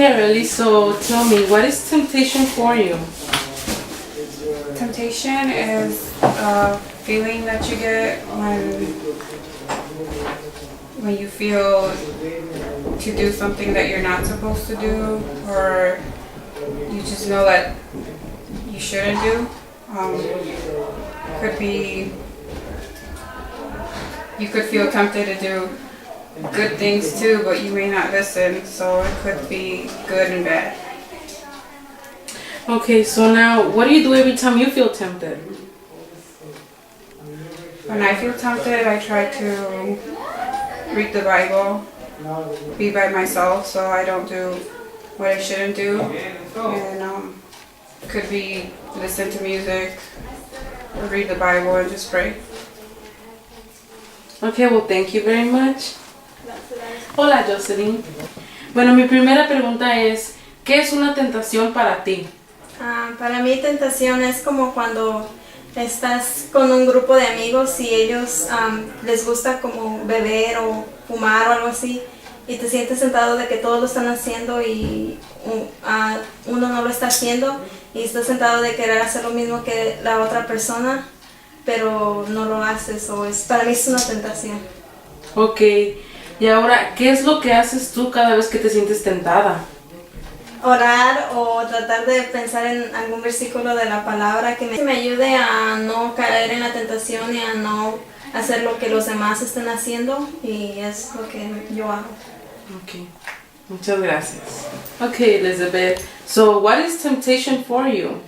Okay, really, so tell me, what is temptation for you? Temptation is a feeling that you get when you feel to do something that you're not supposed to do, or you just know that you shouldn't do. Could be you could feel tempted to do good things too, but you may not listen, so it could be good and bad. Okay, so now, what do you do every time you feel tempted? When I feel tempted, I try to read the Bible, be by myself so I don't do what I shouldn't do, and could be listen to music, or read the Bible and just pray. Okay, well, thank you very much. Hola, Jocelyn. Bueno, mi primera pregunta es, ¿qué es una tentación para ti? Para mí tentación es como cuando estás con un grupo de amigos y ellos les gusta como beber o fumar o algo así y te sientes sentado de que todos lo están haciendo y uno no lo está haciendo y estás sentado de querer hacer lo mismo que la otra persona, pero no lo haces, para mí es una tentación. Ok, y ahora, ¿qué es lo que haces tú cada vez que te sientes tentada? Orar o tratar de pensar en algún versículo de la palabra que me ayude a no caer en la tentación y a no hacer lo que los demás estén haciendo, y es lo que yo hago. Okay, muchas gracias. Okay, Elizabeth, so what is temptation for you?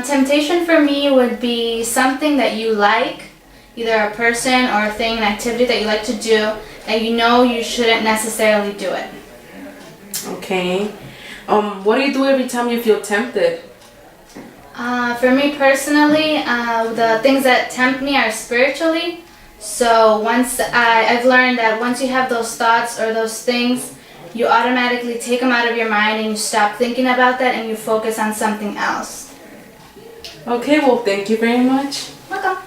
Temptation for me would be something that you like, either a person or a thing, an activity that you like to do, and you know you shouldn't necessarily do it. Okay. What do you do every time you feel tempted? For me personally, the things that tempt me are spiritually. So I've learned that once you have those thoughts or those things, you automatically take them out of your mind and you stop thinking about that and you focus on something else. Okay, well, thank you very much. Welcome.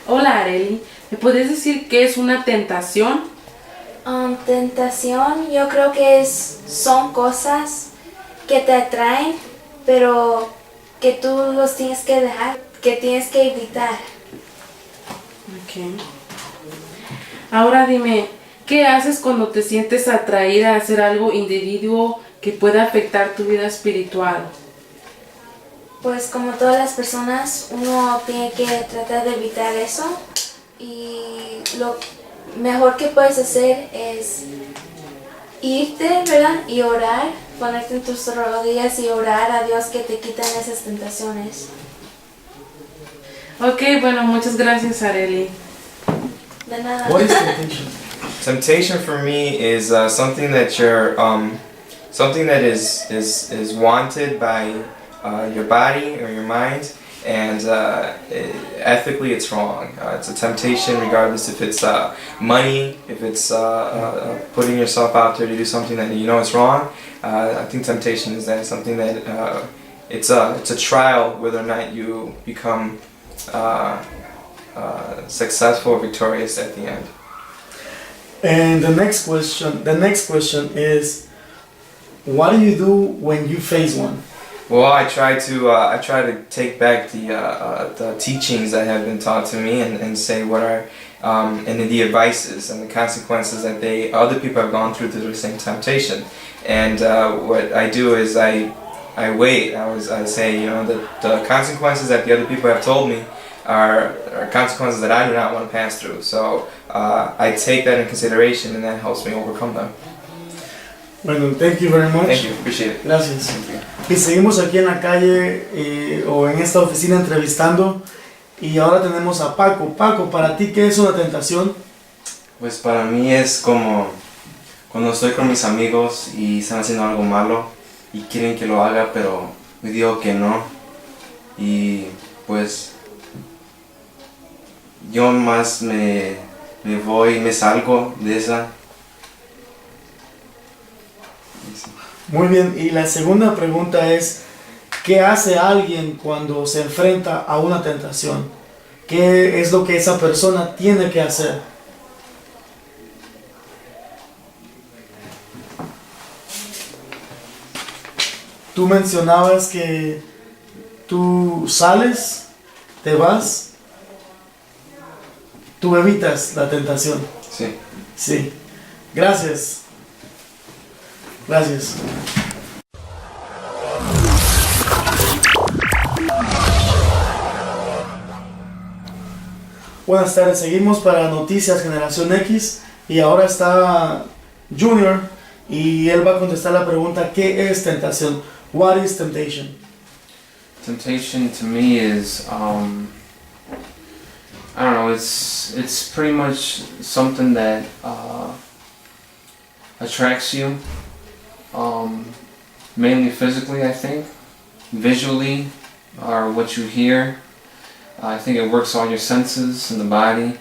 Hola, Areli. ¿Me puedes decir qué es una tentación? Tentación, yo creo que son cosas que te atraen, pero que tú los tienes que dejar, que tienes que evitar. Okay. Ahora dime, ¿qué haces cuando te sientes atraída a hacer algo individuo que pueda afectar tu vida espiritual? Pues como todas las personas, uno tiene que tratar de evitar eso, y lo mejor que puedes hacer es irte, ¿verdad? Y orar, ponerte en tus rodillas y orar a Dios que te quiten esas tentaciones. Ok, bueno, muchas gracias, Areli. De nada. What is temptation? Temptation for me is something that something that is wanted by your body or your mind, and ethically it's wrong. It's a temptation regardless if it's money, if it's putting yourself out there to do something that you know is wrong. I think temptation is that something that it's a trial whether or not you become successful or victorious at the end. And the next question is, what do you do when you face one? Well, I try to take back the teachings that have been taught to me and say what are and the advices and the consequences that other people have gone through the same temptation. And what I do is I wait. I say, you know, that the consequences that the other people have told me are consequences that I do not want to pass through. So I take that in consideration, and that helps me overcome them. Bueno, thank you very much. Thank you, appreciate it. Gracias. Thank you. Y seguimos aquí en la calle o en esta oficina entrevistando, y ahora tenemos a Paco. Paco, ¿para ti qué es una tentación? Pues para mí es como cuando estoy con mis amigos y están haciendo algo malo y quieren que lo haga, pero me digo que no, y pues yo más me voy, me salgo de esa. Muy bien, y la segunda pregunta es, ¿qué hace alguien cuando se enfrenta a una tentación? qué es lo que esa persona tiene que hacer. Tú mencionabas que tú sales, te vas, tú evitas la tentación. Sí. Sí. Gracias. Gracias. Buenas tardes, seguimos para Noticias Generación X y ahora está Junior y él va a contestar la pregunta ¿qué es tentación? What is temptation? Temptation to me is I don't know, it's pretty much something that attracts you, mainly physically, I think, visually, or what you hear. I think it works all your senses in the body.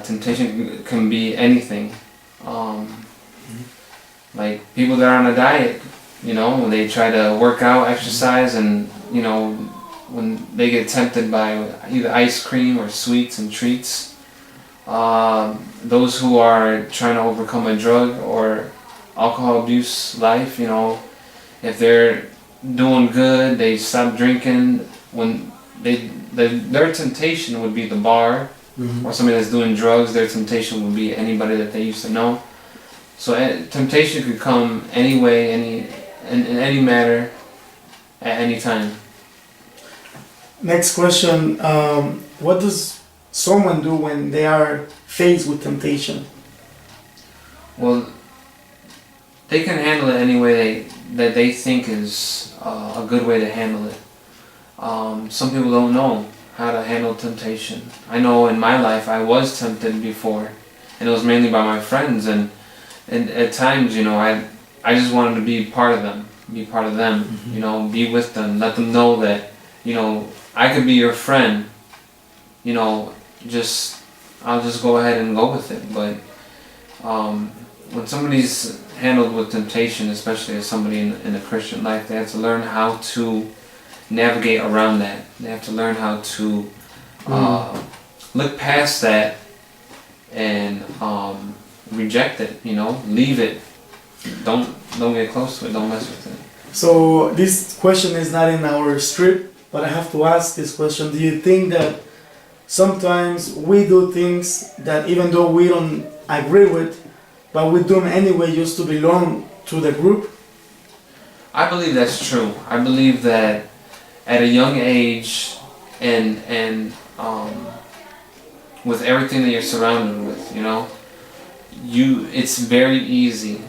Temptation can be anything. Like people that are on a diet, you know, when they try to work out, exercise, and you know, when they get tempted by either ice cream or sweets and treats. Those who are trying to overcome a drug or alcohol abuse life, you know, if they're doing good, they stop drinking. When their temptation would be the bar, or somebody that's doing drugs. Their temptation would be anybody that they used to know. So temptation could come any way, in any matter, at any time. Next question. What does someone do when they are faced with temptation? Well, they can handle it any way that they think is a good way to handle it. Some people don't know how to handle temptation. I know in my life I was tempted before, and it was mainly by my friends, and at times, you know, I just wanted to be part of them, you know, be with them, let them know that, you know, I could be your friend, you know, I'll just go ahead and go with it. But when somebody's handled with temptation, especially as somebody in a Christian life, they have to learn how to navigate around that. They have to learn how to look past that and reject it, you know, leave it. Don't get close to it, don't mess with it. So this question is not in our script, but I have to ask this question. Do you think that sometimes we do things that even though we don't agree with, but we do them anyway just to belong to the group? I believe that's true. I believe that at a young age and with everything that you're surrounded with, you know, it's very easy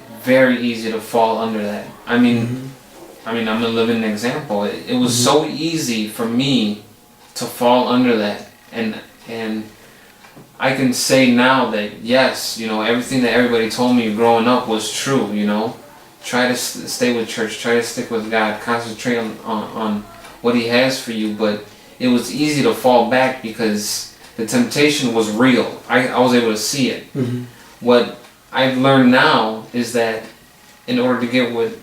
to fall under that. I mean, I'm a living example. It was so easy for me to fall under that, and I can say now that yes, you know, everything that everybody told me growing up was true. You know, try to stay with church, try to stick with God, concentrate on what He has for you. But it was easy to fall back because the temptation was real. I was able to see it. What I've learned now is that in order to get what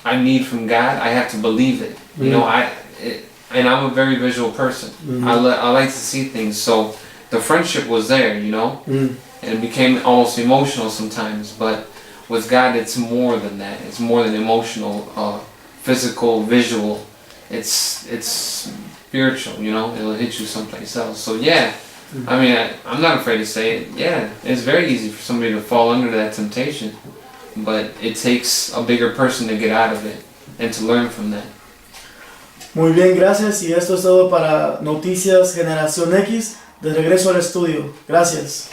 I need from God, I have to believe it. You know, and I'm a very visual person. I like to see things. So the friendship was there, you know, and it became almost emotional sometimes. But with God, it's more than that. It's more than emotional, physical, visual. It's spiritual, you know. It'll hit you someplace else. So yeah, I mean, I'm not afraid to say it. Yeah, it's very easy for somebody to fall under that temptation, but it takes a bigger person to get out of it and to learn from that. Muy bien, gracias. Y esto es todo para Noticias Generación X. De regreso al estudio. Gracias.